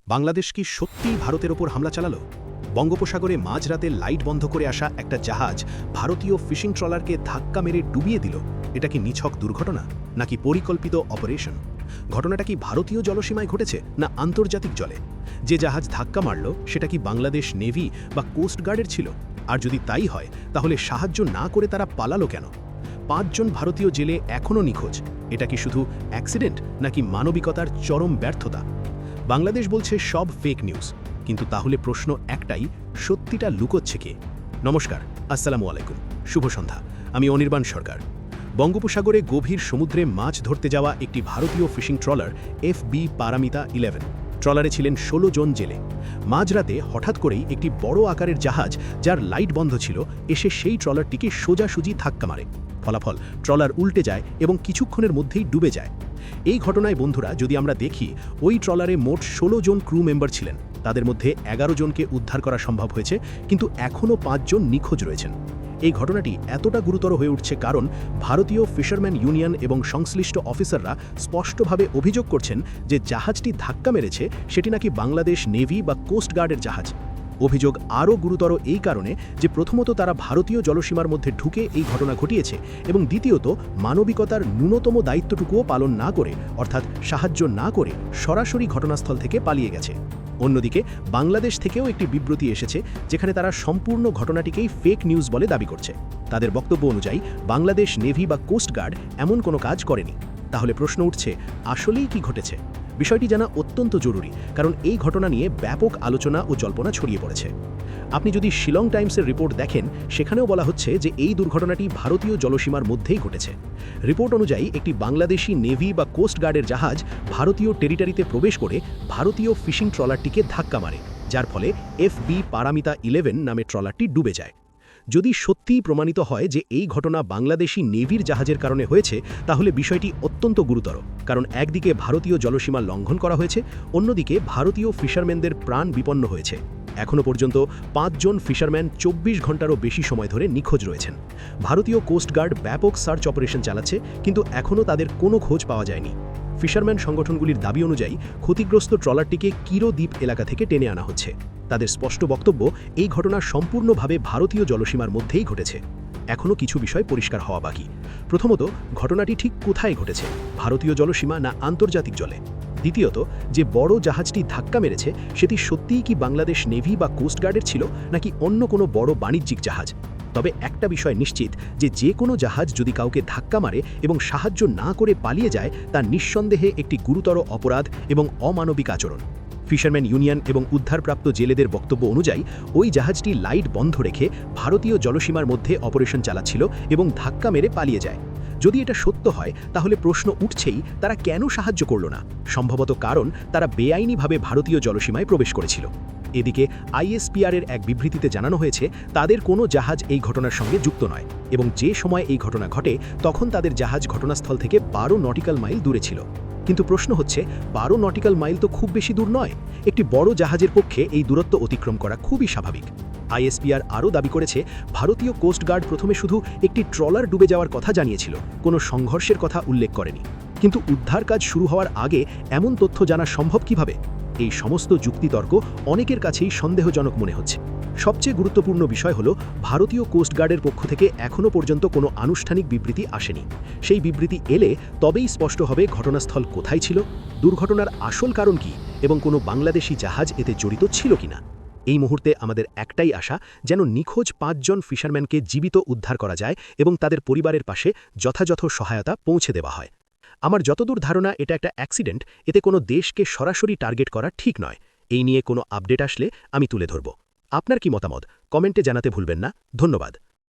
বাংলাদেশ কি সত্যিই ভারতের ওপর হামলা চালালো? বঙ্গোপসাগরে মাঝরাতে লাইট বন্ধ করে আসা একটা জাহাজ ভারতীয় ফিশিং ট্রলারকে ধাক্কা মেরে ডুবিয়ে দিল। এটা কি নিছক দুর্ঘটনা নাকি পরিকল্পিত অপারেশন? ঘটনাটা কি ভারতীয় জলসীমায় ঘটেছে না আন্তর্জাতিক জলে? যে জাহাজ ধাক্কা মারল সেটা কি বাংলাদেশ নেভি বা কোস্ট গার্ডের ছিল? আর যদি তাই হয় তাহলে সাহায্য না করে তারা পালালো কেন? ৫ জন ভারতীয় জেলে এখনও নিখোঁজ। এটা কি শুধু অ্যাক্সিডেন্ট নাকি মানবিকতার চরম ব্যর্থতা? বাংলাদেশ বলছে সব ফেক নিউজ, কিন্তু তাহলে প্রশ্ন একটাই, সত্যিটা লুকোচ্ছে কে? নমস্কার, আসসালামু আলাইকুম, শুভ সন্ধ্যা। আমি অনির্বাণ সরকার। বঙ্গোপসাগরে গভীর সমুদ্রে মাছ ধরতে যাওয়া একটি ভারতীয় ফিশিং ট্রলার FB পারামিতা 11। ট্রলারে ছিলেন ১৬ জন জেলে। মাঝরাতে হঠাৎ করেই একটি বড় আকারের জাহাজ, যার লাইট বন্ধ ছিল, এসে সেই ট্রলারটিকে সোজাসুজি ধাক্কা মারে। ফলাফল, ট্রলার উল্টে যায় এবং কিছুক্ষণের মধ্যেই ডুবে যায়। এই ঘটনায় বন্ধুরা যদি আমরা দেখি, ওই ট্রলারে মোট ১৬ জন ক্রু মেম্বার ছিলেন। তাদের মধ্যে ১১ জনকে উদ্ধার করা সম্ভব হয়েছে, কিন্তু এখনও ৫ জন নিখোঁজ রয়েছেন। এই ঘটনাটি এতটা গুরুতর হয়ে উঠছে কারণ ভারতীয় ফিশারম্যান ইউনিয়ন এবং সংশ্লিষ্ট অফিসাররা স্পষ্টভাবে অভিযোগ করছেন যে জাহাজটি ধাক্কা মেরেছে সেটি নাকি বাংলাদেশ নেভি বা কোস্ট গার্ডের জাহাজ। অভিযোগ আরও গুরুতর এই কারণে যে প্রথমত তারা ভারতীয় জলসীমার মধ্যে ঢুকে এই ঘটনা ঘটিয়েছে, এবং দ্বিতীয়ত মানবিকতার ন্যূনতম দায়িত্বটুকুও পালন না করে, অর্থাৎ সাহায্য না করে সরাসরি ঘটনাস্থল থেকে পালিয়ে গেছে। অন্যদিকে বাংলাদেশ থেকেও একটি বিবৃতি এসেছে, যেখানে তারা সম্পূর্ণ ঘটনাটিকেই ফেক নিউজ বলে দাবি করছে। তাদের বক্তব্য অনুযায়ী বাংলাদেশ নেভি বা কোস্ট গার্ড এমন কোনো কাজ করেনি। তাহলে প্রশ্ন উঠছে, আসলেই কি ঘটেছে? বিষয়টি জানা অত্যন্ত জরুরি, কারণ এই ঘটনা নিয়ে ব্যাপক আলোচনা ও জল্পনা ছড়িয়ে পড়েছে। আপনি যদি শিলং টাইমসের রিপোর্ট দেখেন, সেখানেও বলা হচ্ছে যে এই দুর্ঘটনাটি ভারতীয় জলসীমার মধ্যেই ঘটেছে। রিপোর্ট অনুযায়ী একটি বাংলাদেশি নেভি বা কোস্ট গার্ডের জাহাজ ভারতীয় টেরিটরিতে প্রবেশ করে ভারতীয় ফিশিং ট্রলারটিকে ধাক্কা মারে, যার ফলে FB পারামিতা 11 নামে ট্রলারটি ডুবে যায়। যদি সত্যিই প্রমাণিত হয় যে এই ঘটনা বাংলাদেশি নেভির জাহাজের কারণে হয়েছে, তাহলে বিষয়টি অত্যন্ত গুরুতর, কারণ একদিকে ভারতীয় জলসীমা লঙ্ঘন করা হয়েছে, অন্যদিকে ভারতীয় ফিশারম্যানদের প্রাণ বিপন্ন হয়েছে। এখনও পর্যন্ত ৫ জন ফিশারম্যান ২৪ ঘন্টারও বেশি সময় ধরে নিখোঁজ রয়েছেন। ভারতীয় কোস্ট গার্ড ব্যাপক সার্চ অপারেশন চালাচ্ছে, কিন্তু এখনও তাদের কোনো খোঁজ পাওয়া যায়নি। ফিশারম্যান সংগঠনগুলির দাবি অনুযায়ী ক্ষতিগ্রস্ত ট্রলারটিকে কিরো দ্বীপ এলাকা থেকে টেনে আনা হচ্ছে। তাদের স্পষ্ট বক্তব্য, এই ঘটনা সম্পূর্ণভাবে ভারতীয় জলসীমার মধ্যেই ঘটেছে। এখনও কিছু বিষয় পরিষ্কার হওয়া বাকি। প্রথমত, ঘটনাটি ঠিক কোথায় ঘটেছে, ভারতীয় জলসীমা না আন্তর্জাতিক জলে? দ্বিতীয়ত, যে বড় জাহাজটি ধাক্কা মেরেছে সেটি সত্যিই কি বাংলাদেশ নেভি বা কোস্ট গার্ডের ছিল নাকি অন্য কোনো বড় বাণিজ্যিক জাহাজ? তবে একটা বিষয় নিশ্চিত, যে কোনো জাহাজ যদি কাউকে ধাক্কা মারে এবং সাহায্য না করে পালিয়ে যায়, তা নিঃসন্দেহে একটি গুরুতর অপরাধ এবং অমানবিক আচরণ। ফিশারম্যান ইউনিয়ন এবং উদ্ধারপ্রাপ্ত জেলেদের বক্তব্য অনুযায়ী ওই জাহাজটি লাইট বন্ধ রেখে ভারতীয় জলসীমার মধ্যে অপারেশন চালাচ্ছিল এবং ধাক্কা মেরে পালিয়ে যায়। যদি এটা সত্য হয়, তাহলে প্রশ্ন উঠছেই, তারা কেন সাহায্য করল না? সম্ভবত কারণ তারা বেআইনিভাবে ভারতীয় জলসীমায় প্রবেশ করেছিল। এদিকে ISPR-এর এক বিবৃতিতে জানানো হয়েছে, তাদের কোনো জাহাজ এই ঘটনার সঙ্গে যুক্ত নয়, এবং যে সময় এই ঘটনা ঘটে তখন তাদের জাহাজ ঘটনাস্থল থেকে ১২ নটিক্যাল মাইল দূরে ছিল। কিন্তু প্রশ্ন হচ্ছে, ১২ নটিক্যাল মাইল তো খুব বেশি দূর নয়। একটি বড় জাহাজের পক্ষে এই দূরত্ব অতিক্রম করা খুবই স্বাভাবিক। ISPR আরও দাবি করেছে, ভারতীয় কোস্ট গার্ড প্রথমে শুধু একটি ট্রলার ডুবে যাওয়ার কথা জানিয়েছিল, কোনো সংঘর্ষের কথা উল্লেখ করেনি। কিন্তু উদ্ধার কাজ শুরু হওয়ার আগে এমন তথ্য জানা সম্ভব কিভাবে? এই সমস্ত যুক্তিতর্ক অনেকের কাছেই সন্দেহজনক মনে হচ্ছে। সবচেয়ে গুরুত্বপূর্ণ বিষয় হল, ভারতীয় কোস্ট গার্ডের পক্ষ থেকে এখনও পর্যন্ত কোনো আনুষ্ঠানিক বিবৃতি আসেনি। সেই বিবৃতি এলে তবেই স্পষ্ট হবে ঘটনাস্থল কোথায় ছিল, দুর্ঘটনার আসল কারণ কি, এবং কোনো বাংলাদেশি জাহাজ এতে জড়িত ছিল কিনা। এই মুহূর্তে আমাদের একটাই আশা, যেন নিখোঁজ ৫ জন ফিশারম্যানকে জীবিত উদ্ধার করা যায় এবং তাদের পরিবারের পাশে যথাযথ সহায়তা পৌঁছে দেওয়া হয়। আমার যতদূর ধারণা, এটা একটা অ্যাক্সিডেন্ট, এতে কোনো দেশকে সরাসরি টার্গেট করা ঠিক নয়। এই নিয়ে কোনো আপডেট আসলে আমি তুলে ধরব। আপনার কি মতামত কমেন্টে জানাতে ভুলবেন না। ধন্যবাদ।